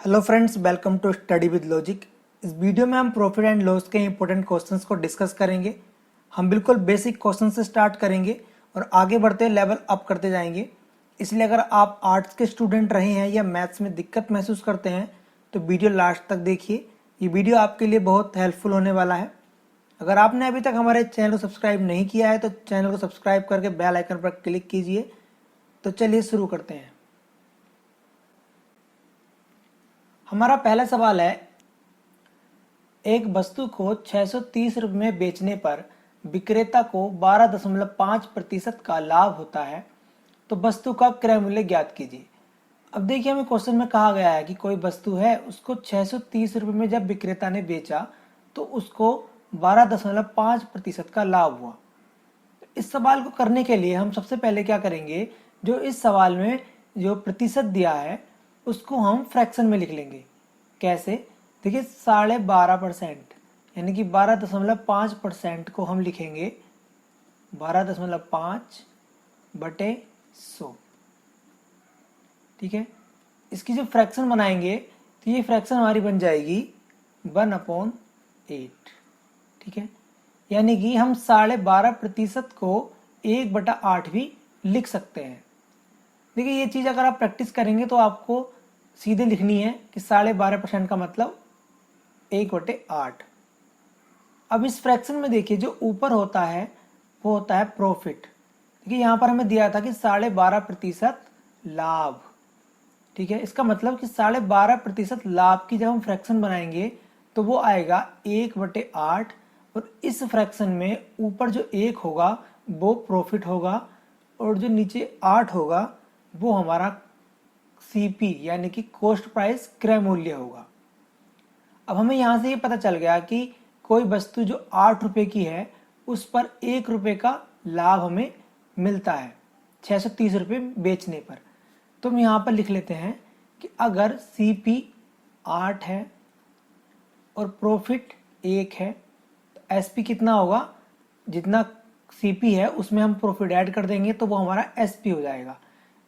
Hello friends, welcome to study with logic. इस video में हम प्रॉफिट एंड लॉस के इंपॉर्टेंट क्वेश्चंस को डिस्कस करेंगे। हम बिल्कुल बेसिक क्वेश्चन से स्टार्ट करेंगे और आगे बढ़ते लेवल अप करते जाएंगे। इसलिए अगर आप आर्ट्स के स्टूडेंट रहे हैं या मैथ्स में दिक्कत महसूस करते हैं तो वीडियो लास्ट तक देखिए। ये वीडियो आपके लिए बहुत हेल्पफुल होने वाला है। अगर आपने अभी तक हमारे चैनल को सब्सक्राइब नहीं किया है तो चैनल को सब्सक्राइब करके बेल आइकन पर क्लिक कीजिए। तो चलिए शुरू करते हैं। हमारा पहला सवाल है, एक वस्तु को 630 रुपये में बेचने पर विक्रेता को 12.5% का लाभ होता है, तो वस्तु का क्रय मूल्य ज्ञात कीजिए। अब देखिए, हमें क्वेश्चन में कहा गया है कि कोई वस्तु है, उसको 630 रुपये में जब विक्रेता ने बेचा तो उसको 12.5% का लाभ हुआ। इस सवाल को करने के लिए हम सबसे पहले क्या करेंगे, जो इस सवाल में जो प्रतिशत दिया है उसको हम फ्रैक्शन में लिख लेंगे। कैसे? देखिए, 12.5% यानी कि 12.5% को हम लिखेंगे 12.5/100। ठीक है, इसकी जो फ्रैक्शन बनाएंगे तो ये फ्रैक्शन हमारी बन जाएगी 1/8। ठीक है, यानी कि हम 12.5% को 1/8 भी लिख सकते हैं। देखिए, ये चीज़ अगर आप प्रैक्टिस करेंगे तो आपको सीधे लिखनी है कि 12.5% का मतलब 1/8। अब इस फ्रैक्शन में देखिए, जो ऊपर होता है वो होता है प्रॉफिट। देखिए, यहाँ पर हमें दिया था कि 12.5% लाभ। ठीक है, इसका मतलब कि 12.5% लाभ की जब हम फ्रैक्शन बनाएंगे तो वो आएगा 1/8, और इस फ्रैक्शन में ऊपर जो 1 होगा वो प्रॉफिट होगा और जो नीचे 8 होगा वो हमारा सीपी यानी कि कॉस्ट प्राइस क्रय मूल्य होगा। अब हमें यहाँ से ये पता चल गया कि कोई वस्तु जो 8 रुपये की है उस पर 1 रुपये का लाभ हमें मिलता है 630 रुपये बेचने पर। तो हम यहाँ पर लिख लेते हैं कि अगर सीपी 8 है और प्रॉफिट 1 है तो एसपी कितना होगा, जितना सीपी है उसमें हम प्रॉफिट ऐड कर देंगे तो वो हमारा एसपी हो जाएगा।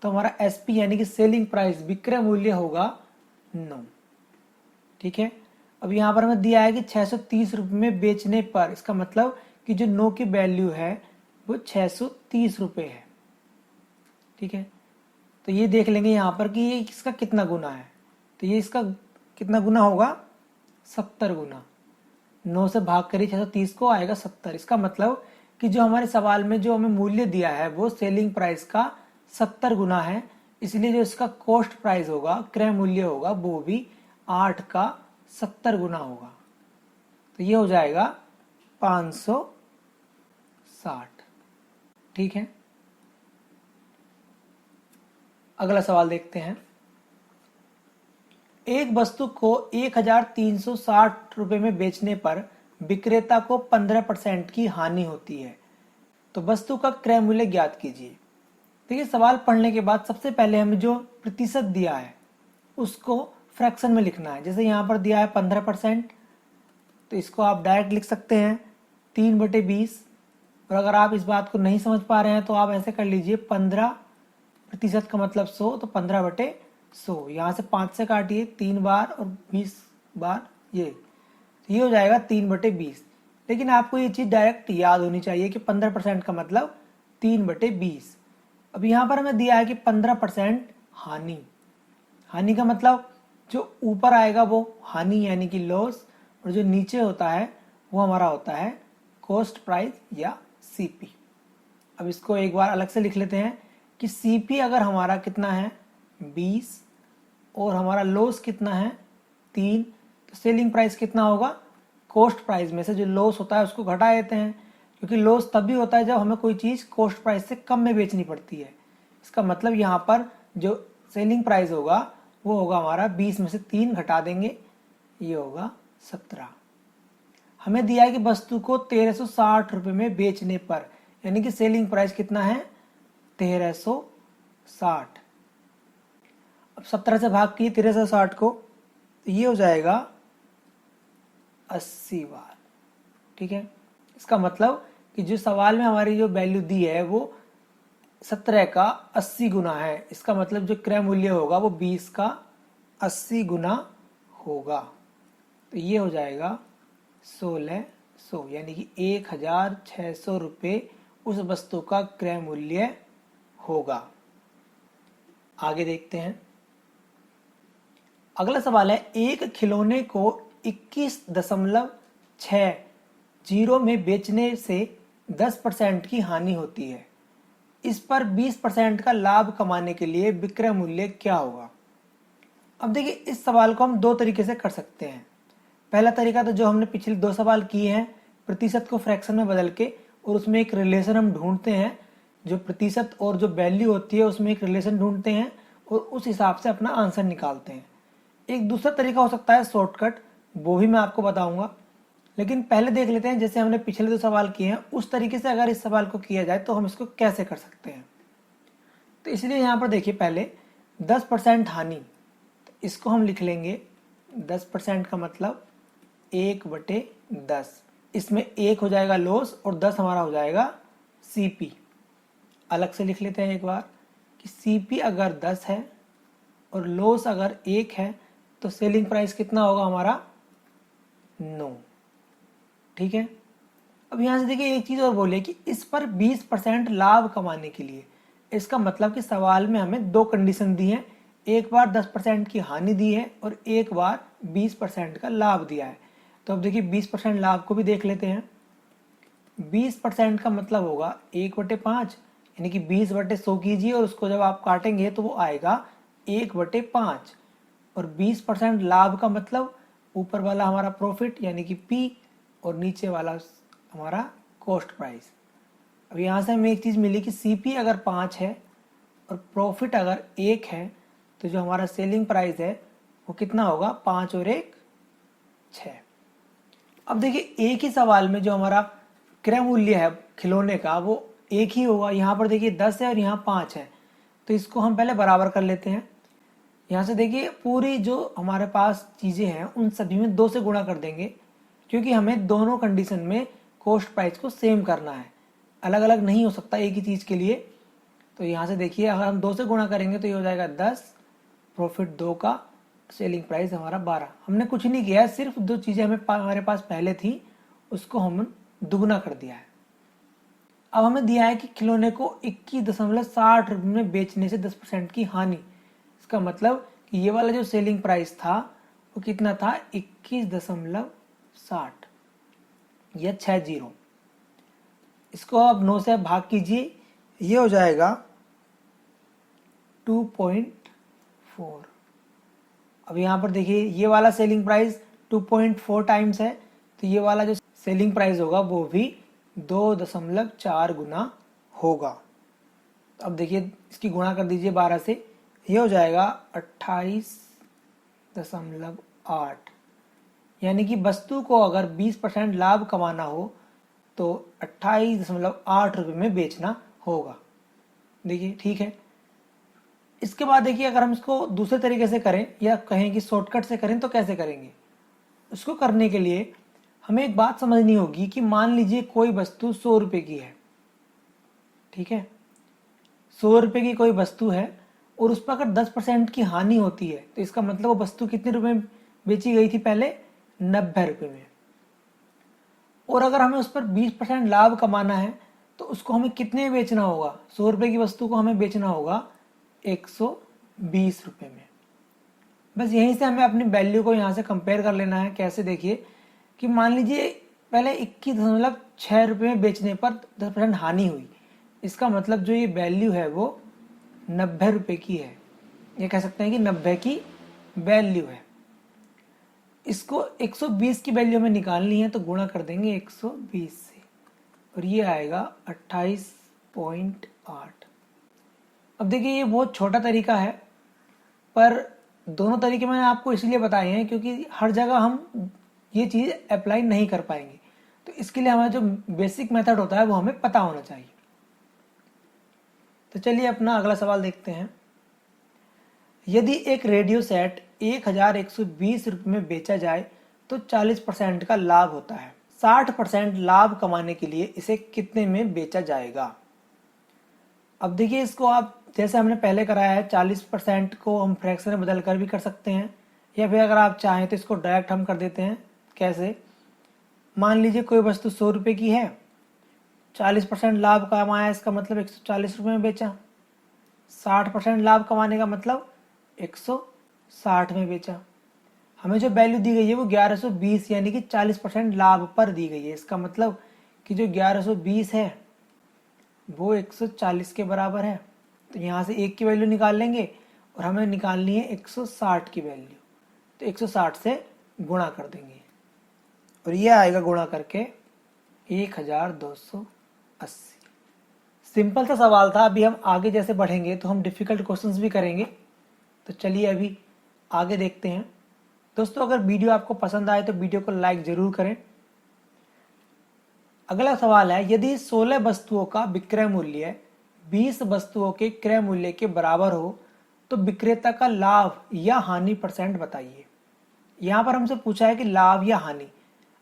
तो हमारा एसपी यानी कि सेलिंग प्राइस विक्रय मूल्य होगा 9। ठीक है, अब यहाँ पर हमें दिया है कि 630 रुपये में बेचने पर, इसका मतलब कि जो 9 की वैल्यू है वो 630 रुपये है। ठीक है, तो ये देख लेंगे यहाँ पर कि ये इसका कितना गुना है। तो ये इसका कितना गुना होगा, 70 गुना। 9 से भाग करिए 630 को, आएगा 70। इसका मतलब कि जो हमारे सवाल में जो हमें मूल्य दिया है वो सेलिंग प्राइस का 70 गुना है। इसलिए जो इसका कॉस्ट प्राइस होगा, क्रय मूल्य होगा, वो भी 8 का 70 गुना होगा। तो ये हो जाएगा 560। ठीक है, अगला सवाल देखते हैं। एक वस्तु को 1360 रुपये में बेचने पर विक्रेता को 15% की हानि होती है, तो वस्तु का क्रय मूल्य ज्ञात कीजिए। देखिए, सवाल पढ़ने के बाद सबसे पहले हमें जो प्रतिशत दिया है उसको फ्रैक्शन में लिखना है। जैसे यहाँ पर दिया है 15%, तो इसको आप डायरेक्ट लिख सकते हैं 3/20। और अगर आप इस बात को नहीं समझ पा रहे हैं तो आप ऐसे कर लीजिए, 15% का मतलब 100, तो 15/100। यहाँ से 5 से काटिए 3 बार और 20 बार, ये हो जाएगा 3/20। लेकिन आपको ये चीज़ डायरेक्ट याद होनी चाहिए कि 15% का मतलब 3/20। अब यहाँ पर हमें दिया है कि 15% हानि। हानि का मतलब जो ऊपर आएगा वो हानि यानी कि लॉस, और जो नीचे होता है वो हमारा होता है कॉस्ट प्राइस या सीपी। अब इसको एक बार अलग से लिख लेते हैं कि सीपी अगर हमारा कितना है 20 और हमारा लॉस कितना है 3, तो सेलिंग प्राइस कितना होगा, कॉस्ट प्राइस में से जो लॉस होता है उसको घटा देते हैं, क्योंकि लॉस तभी होता है जब हमें कोई चीज़ कॉस्ट प्राइस से कम में बेचनी पड़ती है। इसका मतलब यहाँ पर जो सेलिंग प्राइस होगा वो होगा हमारा 20 में से 3 घटा देंगे, ये होगा 17। हमें दिया है कि वस्तु को 1360 रुपये में बेचने पर, यानी कि सेलिंग प्राइस कितना है 1360। अब 17 से भाग किए 1360 को, तो ये हो जाएगा 80 बार। ठीक है, इसका मतलब कि जो सवाल में हमारी जो वैल्यू दी है वो 17 का 80 गुना है। इसका मतलब जो क्रय मूल्य होगा वो 20 का 80 गुना होगा। तो ये हो जाएगा 1600, यानी कि 1600 रुपये उस वस्तु का क्रय मूल्य होगा। आगे देखते हैं। अगला सवाल है, एक खिलौने को 21.60 में बेचने से 10% की हानि होती है। इस पर 20% का लाभ कमाने के लिए विक्रय मूल्य क्या होगा? अब देखिए, इस सवाल को हम दो तरीके से कर सकते हैं। पहला तरीका तो जो हमने पिछले दो सवाल किए हैं, प्रतिशत को फ्रैक्शन में बदल के, और उसमें एक रिलेशन हम ढूंढते हैं, जो प्रतिशत और जो वैल्यू होती है उसमें एक रिलेशन ढूंढते हैं और उस हिसाब से अपना आंसर निकालते हैं। एक दूसरा तरीका हो सकता है शॉर्टकट, वो भी मैं आपको बताऊंगा। लेकिन पहले देख लेते हैं, जैसे हमने पिछले दो सवाल किए हैं उस तरीके से अगर इस सवाल को किया जाए तो हम इसको कैसे कर सकते हैं। तो इसलिए यहाँ पर देखिए, पहले 10% हानि, तो इसको हम लिख लेंगे 10% का मतलब 1/10। इसमें 1 हो जाएगा लॉस और 10 हमारा हो जाएगा सीपी। अलग से लिख लेते हैं एक बार कि सीपी अगर 10 है और लॉस अगर 1 है तो सेलिंग प्राइस कितना होगा हमारा? 9। ठीक है। अब यहाँ से देखिए, एक चीज़ और बोले कि इस पर 20% लाभ कमाने के लिए। इसका मतलब कि सवाल में हमें दो कंडीशन दी हैं, एक बार 10% की हानि दी है और एक बार 20% का लाभ दिया है। तो अब देखिए 20% लाभ को भी देख लेते हैं। 20% का मतलब होगा 1/5, यानी कि 20/100 कीजिए और उसको जब आप काटेंगे तो वो आएगा 1/5। और 20% लाभ का मतलब ऊपर वाला हमारा प्रॉफिट यानी कि पी और नीचे वाला हमारा कॉस्ट प्राइस। अब यहाँ से हमें एक चीज़ मिली कि सीपी अगर 5 है और प्रॉफिट अगर 1 है तो जो हमारा सेलिंग प्राइस है वो कितना होगा? 5 और 1 6। अब देखिए, एक ही सवाल में जो हमारा क्रय मूल्य है खिलौने का वो एक ही होगा। यहाँ पर देखिए 10 है और यहाँ 5 है, तो इसको हम पहले बराबर कर लेते हैं। यहाँ से देखिए, पूरी जो हमारे पास चीज़ें हैं उन सभी में 2 से गुणा कर देंगे, क्योंकि हमें दोनों कंडीशन में कॉस्ट प्राइस को सेम करना है, अलग अलग नहीं हो सकता एक ही चीज़ के लिए। तो यहाँ से देखिए, अगर हम 2 से गुणा करेंगे तो ये हो जाएगा 10, प्रॉफिट 2 का, सेलिंग प्राइस हमारा 12। हमने कुछ नहीं किया है, सिर्फ दो चीज़ें हमारे पास पहले थी उसको हम दुगुना कर दिया है। अब हमें दिया है कि खिलौने को 21.60 रुपये में बेचने से 10% की हानि। इसका मतलब कि ये वाला जो सेलिंग प्राइस था वो कितना था? 21.60 या 60। इसको आप 9 से भाग कीजिए, ये हो जाएगा 2.4। अब यहाँ पर देखिए, ये वाला सेलिंग प्राइस 2.4 टाइम्स है, तो ये वाला जो सेलिंग प्राइस होगा वो भी 2.4 गुना होगा। तो अब देखिए, इसकी गुणा कर दीजिए 12 से, ये हो जाएगा 28.8। यानी कि वस्तु को अगर 20% लाभ कमाना हो तो 28.8 रुपये में बेचना होगा। देखिए, ठीक है। इसके बाद देखिए, अगर हम इसको दूसरे तरीके से करें या कहें कि शॉर्टकट से करें तो कैसे करेंगे? उसको करने के लिए हमें एक बात समझनी होगी कि मान लीजिए कोई वस्तु 100 रुपये की है। ठीक है, 100 रुपये की कोई वस्तु है और उस पर अगर 10% की हानि होती है तो इसका मतलब वो वस्तु कितने रुपए में बेची गई थी? पहले 90 रुपये में। और अगर हमें उस पर 20% लाभ कमाना है तो उसको हमें कितने में बेचना होगा? 100 रुपये की वस्तु को हमें बेचना होगा 120 रुपये में। बस यहीं से हमें अपनी वैल्यू को यहाँ से कंपेयर कर लेना है। कैसे? देखिए कि मान लीजिए पहले 21.6 रुपये में बेचने पर 10% हानि हुई, इसका मतलब जो ये वैल्यू है वो 90 रुपये की है। ये कह सकते हैं कि 90 की वैल्यू है। इसको 120 की वैल्यू में निकालनी है तो गुणा कर देंगे 120 से और ये आएगा 28.8। अब देखिए, ये बहुत छोटा तरीका है, पर दोनों तरीके मैंने आपको इसलिए बताए हैं क्योंकि हर जगह हम ये चीज़ अप्लाई नहीं कर पाएंगे। तो इसके लिए हमारा जो बेसिक मेथड होता है वो हमें पता होना चाहिए। तो चलिए अपना अगला सवाल देखते हैं। यदि एक रेडियो सेट 1120 रुपये में बेचा जाए तो 40% का लाभ होता है। 60% लाभ कमाने के लिए इसे कितने में बेचा जाएगा? अब देखिए, इसको आप जैसे हमने पहले कराया है 40% को हम फ्रैक्शन में बदल कर भी कर सकते हैं, या फिर अगर आप चाहें तो इसको डायरेक्ट हम कर देते हैं। कैसे? मान लीजिए कोई वस्तु 100 रुपये की है, 40% लाभ कमाया, इसका मतलब 140 रुपये में बेचा। 60% लाभ कमाने का मतलब 160 में बेचा। हमें जो वैल्यू दी गई है वो 1120 यानी कि 40% लाभ पर दी गई है। इसका मतलब कि जो 1120 है वो 140 के बराबर है। तो यहाँ से 1 की वैल्यू निकाल लेंगे और हमें निकालनी है 160 की वैल्यू, तो 160 से गुणा कर देंगे और ये आएगा गुणा करके 1280। सिंपल सा सवाल था। अभी हम आगे जैसे बढ़ेंगे तो हम डिफिकल्ट क्वेश्चंस भी करेंगे। तो चलिए अभी आगे देखते हैं। दोस्तों, अगर वीडियो आपको पसंद आए तो वीडियो को लाइक जरूर करें। अगला सवाल है, यदि 16 वस्तुओं का विक्रय मूल्य 20 वस्तुओं के क्रय मूल्य के बराबर हो तो विक्रेता का लाभ या हानि परसेंट बताइए। यहाँ पर हमसे पूछा है कि लाभ या हानि।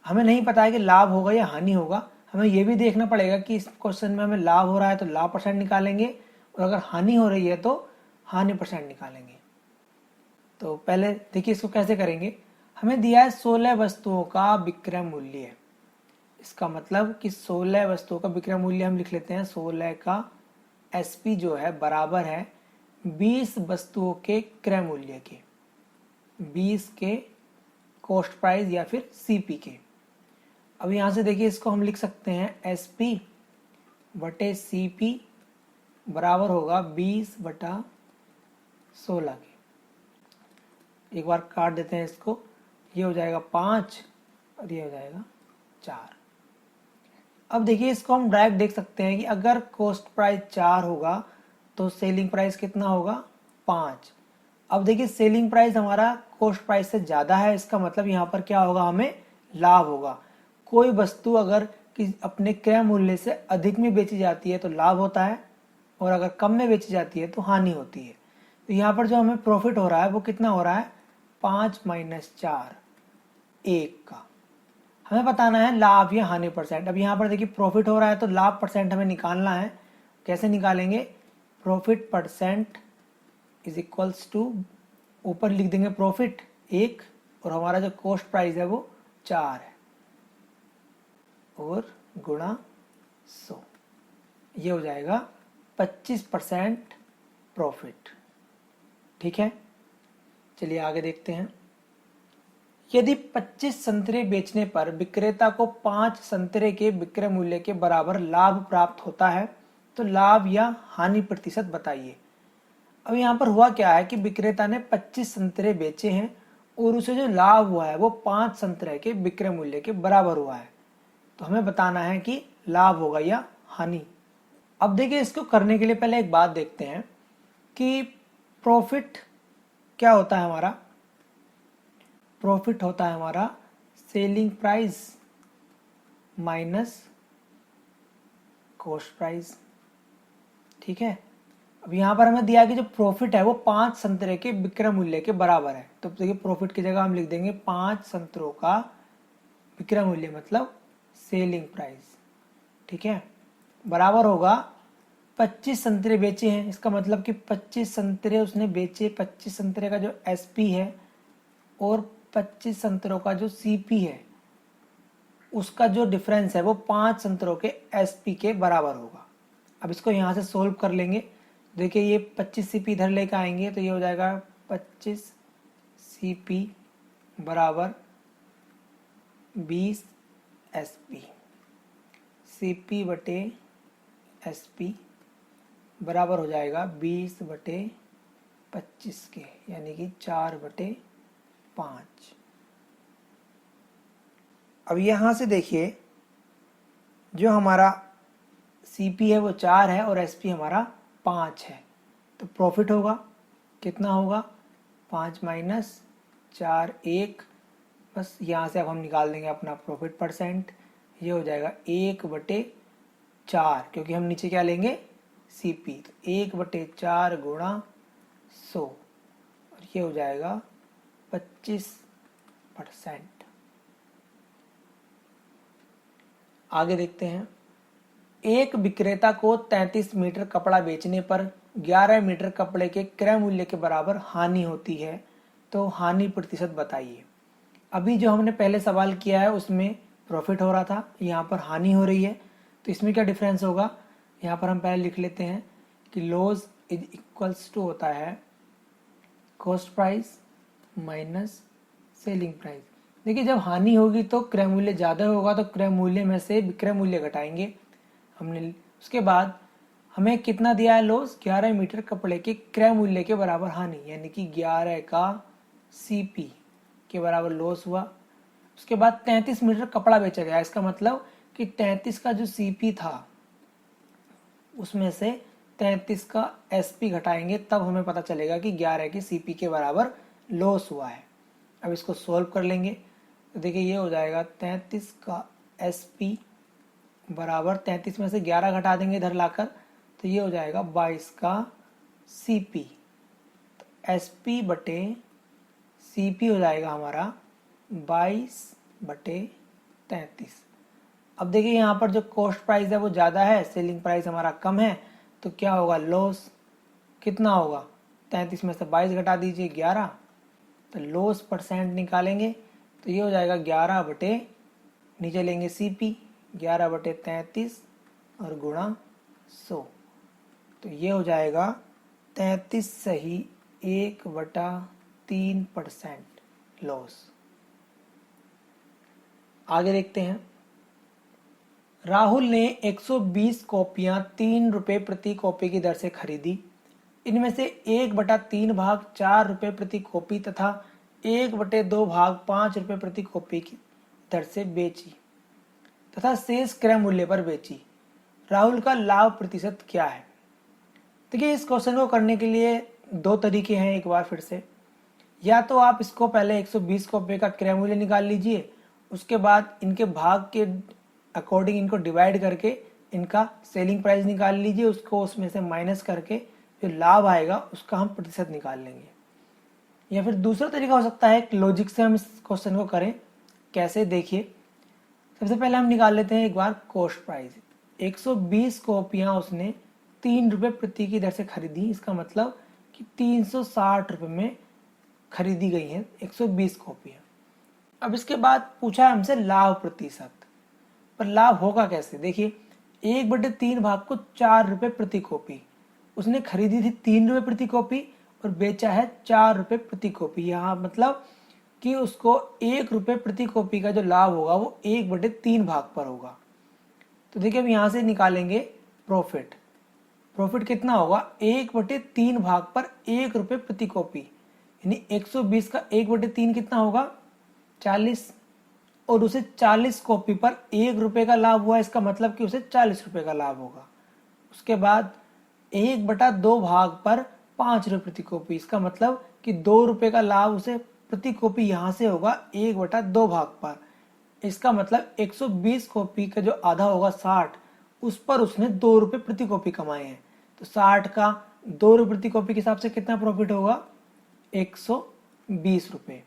हमें नहीं पता है कि लाभ होगा या हानि होगा। हमें यह भी देखना पड़ेगा कि इस क्वेश्चन में हमें लाभ हो रहा है तो लाभ परसेंट निकालेंगे, और अगर हानि हो रही है तो हानि परसेंट निकालेंगे। तो पहले देखिए इसको कैसे करेंगे। हमें दिया है 16 वस्तुओं का विक्रय मूल्य। इसका मतलब कि 16 वस्तुओं का विक्रय मूल्य हम लिख लेते हैं। 16 का एसपी जो है बराबर है 20 वस्तुओं के क्रय मूल्य के, 20 के कॉस्ट प्राइस या फिर सीपी के। अब यहाँ से देखिए इसको हम लिख सकते हैं एसपी बटे सीपी बराबर होगा 20 बटा 16 के। एक बार काट देते हैं इसको, ये हो जाएगा 5 और ये हो जाएगा 4। अब देखिए इसको हम डायरेक्ट देख सकते हैं कि अगर कॉस्ट प्राइस 4 होगा तो सेलिंग प्राइस कितना होगा 5। अब देखिए सेलिंग प्राइस हमारा कॉस्ट प्राइस से ज़्यादा है, इसका मतलब यहाँ पर क्या होगा, हमें लाभ होगा। कोई वस्तु अगर अपने क्रय मूल्य से अधिक में बेची जाती है तो लाभ होता है, और अगर कम में बेची जाती है तो हानि होती है। तो यहाँ पर जो हमें प्रॉफिट हो रहा है वो कितना हो रहा है, 5 - 4 1 का। हमें बताना है लाभ या हानि परसेंट। अब यहाँ पर देखिए प्रॉफिट हो रहा है तो लाभ परसेंट हमें निकालना है। कैसे निकालेंगे? Profit percent is equals to, ऊपर लिख देंगे प्रॉफिट 1 और हमारा जो कॉस्ट प्राइस है वो 4 है, और गुणा 100। ये हो जाएगा 25% प्रॉफिट। ठीक है, चलिए आगे देखते हैं। यदि 25 संतरे बेचने पर विक्रेता को 5 संतरे के विक्रय मूल्य के बराबर लाभ प्राप्त होता है तो लाभ या हानि प्रतिशत बताइए। अब यहाँ पर हुआ क्या है कि विक्रेता ने 25 संतरे बेचे हैं और उसे जो लाभ हुआ है वो 5 संतरे के विक्रय मूल्य के बराबर हुआ है। तो हमें बताना है कि लाभ होगा या हानि। अब देखिए इसको करने के लिए पहले एक बात देखते हैं कि प्रॉफिट क्या होता है हमारा। प्रॉफिट होता है हमारा selling price minus cost price. ठीक है, अब यहाँ पर हमें दिया कि जो प्रॉफिट है वो 5 संतरे के विक्रय मूल्य के बराबर है। तो देखिए प्रॉफिट की जगह हम लिख देंगे 5 संतरों का विक्रय मूल्य मतलब सेलिंग प्राइस। ठीक है, बराबर होगा 25 संतरे बेचे हैं, इसका मतलब कि 25 संतरे उसने बेचे। 25 संतरे का जो एसपी है और 25 संतरों का जो सीपी है उसका जो डिफरेंस है वो 5 संतरों के एसपी के बराबर होगा। अब इसको यहाँ से सोल्व कर लेंगे। देखिए ये 25 सीपी इधर लेकर आएंगे तो ये हो जाएगा 25 सीपी बराबर 20 एसपी। सीपी बटे एसपी बराबर हो जाएगा 20 बटे 25 के, यानी कि 4 बटे 5। अब यहाँ से देखिए जो हमारा सीपी है वो 4 है और एसपी हमारा 5 है, तो प्रॉफिट होगा कितना होगा, 5 - 4 1। बस यहाँ से अब हम निकाल देंगे अपना प्रॉफिट परसेंट। ये हो जाएगा 1/4, क्योंकि हम नीचे क्या लेंगे सीपी, तो 1/4 गुणा 100 और ये हो जाएगा 25%। आगे देखते हैं। एक विक्रेता को 33 मीटर कपड़ा बेचने पर 11 मीटर कपड़े के क्रय मूल्य के बराबर हानि होती है तो हानि प्रतिशत बताइए। अभी जो हमने पहले सवाल किया है उसमें प्रॉफिट हो रहा था, यहाँ पर हानि हो रही है, तो इसमें क्या डिफरेंस होगा, यहाँ पर हम पहले लिख लेते हैं कि लॉस इज इक्वल्स टू होता है cost price minus selling price. देखिए जब हानि होगी तो क्रय मूल्य ज़्यादा होगा, तो क्रय मूल्य में से विक्रय मूल्य घटाएंगे हमने। उसके बाद हमें कितना दिया है लॉस, 11 मीटर कपड़े के क्रय मूल्य के बराबर हानि, यानी कि 11 का CP के बराबर लॉस हुआ। उसके बाद 33 मीटर कपड़ा बेचा गया, इसका मतलब कि 33 का जो CP था उसमें से 33 का SP घटाएंगे, तब हमें पता चलेगा कि 11 की CP के बराबर लॉस हुआ है। अब इसको सॉल्व कर लेंगे तो देखिए ये हो जाएगा 33 का SP बराबर 33 में से 11 घटा देंगे इधर लाकर, तो ये हो जाएगा 22 का CP। तो SP बटे CP हो जाएगा हमारा 22/33। अब देखिए यहाँ पर जो कॉस्ट प्राइस है वो ज़्यादा है, सेलिंग प्राइस हमारा कम है, तो क्या होगा, लॉस कितना होगा, 33 में से 22 घटा दीजिए 11, तो लॉस परसेंट निकालेंगे तो ये हो जाएगा 11 बटे, नीचे लेंगे CP 11/33 और गुणा 100, तो ये हो जाएगा 33 सही 1/3% लॉस। आगे देखते हैं। राहुल ने 120 कॉपियां 3 रुपये प्रति कॉपी की दर से खरीदी। इनमें से 1/3 भाग 4 रुपये प्रति कॉपी तथा 1/2 भाग 5 रुपये प्रति कॉपी की दर से बेची तथा शेष क्रय मूल्य पर बेची। राहुल का लाभ प्रतिशत क्या है। देखिए इस क्वेश्चन को करने के लिए दो तरीके हैं, एक बार फिर से, या तो आप इसको पहले 120 कॉपी का क्रय मूल्य निकाल लीजिए, उसके बाद इनके भाग के अकॉर्डिंग इनको डिवाइड करके इनका सेलिंग प्राइस निकाल लीजिए, उसको उसमें से माइनस करके जो लाभ आएगा उसका हम प्रतिशत निकाल लेंगे। या फिर दूसरा तरीका हो सकता है लॉजिक से हम इस क्वेश्चन को करें। कैसे, देखिए सबसे पहले हम निकाल लेते हैं एक बार कॉस्ट प्राइस। 120 कॉपियां उसने 3 रुपये प्रति की दर से खरीदी, इसका मतलब कि 360 रुपये में खरीदी गई हैं 120 कॉपियां। अब इसके बाद पूछा है हमसे लाभ प्रतिशत, पर लाभ होगा कैसे। देखिए 1/3 भाग को 4 रुपये प्रति कॉपी, उसने खरीदी थी 3 रुपये प्रति कॉपी और बेचा है 4 रुपये प्रति कॉपी। यहाँ मतलब कि उसको 1 रुपये प्रति कॉपी का जो लाभ होगा वो 1/3 भाग पर होगा। तो देखिए अब यहाँ से निकालेंगे प्रॉफिट। प्रॉफिट कितना होगा, 1/3 भाग पर 1 रुपये प्रति कॉपी, यानी 120 का 1/3 कितना होगा, 40, और उसे 40 कॉपी पर 1 रुपये का लाभ हुआ, इसका मतलब कि उसे 40 रुपये का लाभ होगा। उसके बाद 1/2 भाग पर 5 रुपये प्रति कॉपी, इसका मतलब कि 2 रुपये का लाभ उसे प्रति कॉपी यहाँ से होगा 1/2 भाग पर, इसका मतलब 120 कॉपी का जो आधा होगा 60, उस पर उसने 2 रुपये प्रति कॉपी कमाए हैं, तो 60 का 2 रुपये प्रति कॉपी के हिसाब से कितना प्रॉफिट होगा, 120 रुपये।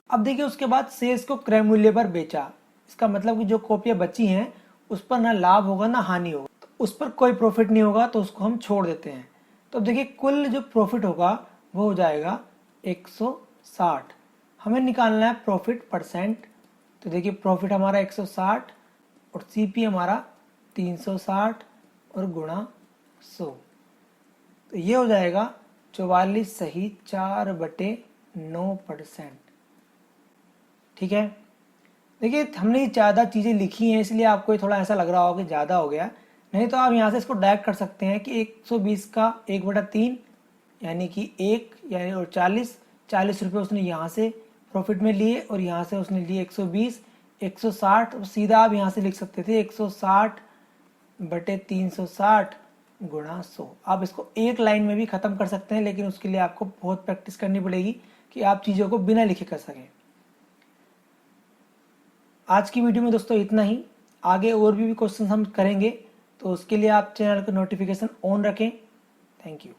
अब देखिए उसके बाद शेष को क्रय मूल्य पर बेचा, इसका मतलब कि जो कॉपियां बची हैं उस पर ना लाभ होगा ना हानि होगा, तो उस पर कोई प्रॉफिट नहीं होगा, तो उसको हम छोड़ देते हैं। तो अब देखिए कुल जो प्रॉफिट होगा वो हो जाएगा 160। हमें निकालना है प्रॉफिट परसेंट, तो देखिए प्रॉफिट हमारा 160 और CP हमारा 360 और गुणा 100, तो ये हो जाएगा 44 सही 4/9%। ठीक है। देखिए हमने ज़्यादा चीज़ें लिखी हैं इसलिए आपको ये थोड़ा ऐसा लग रहा होगा कि ज़्यादा हो गया, नहीं तो आप यहाँ से इसको डायरेक्ट कर सकते हैं कि 120 का 1/3 यानी कि 1 यानी और 40 रुपये उसने यहाँ से प्रॉफिट में लिए और यहाँ से उसने लिए 120, 160, और सीधा आप यहाँ से लिख सकते थे 160/360 गुणा 100। आप इसको एक लाइन में भी ख़त्म कर सकते हैं, लेकिन उसके लिए आपको बहुत प्रैक्टिस करनी पड़ेगी कि आप चीज़ों को बिना लिखे कर सकें। आज की वीडियो में दोस्तों इतना ही। आगे और भी क्वेश्चन हम करेंगे, तो उसके लिए आप चैनल को नोटिफिकेशन ऑन रखें। Thank you.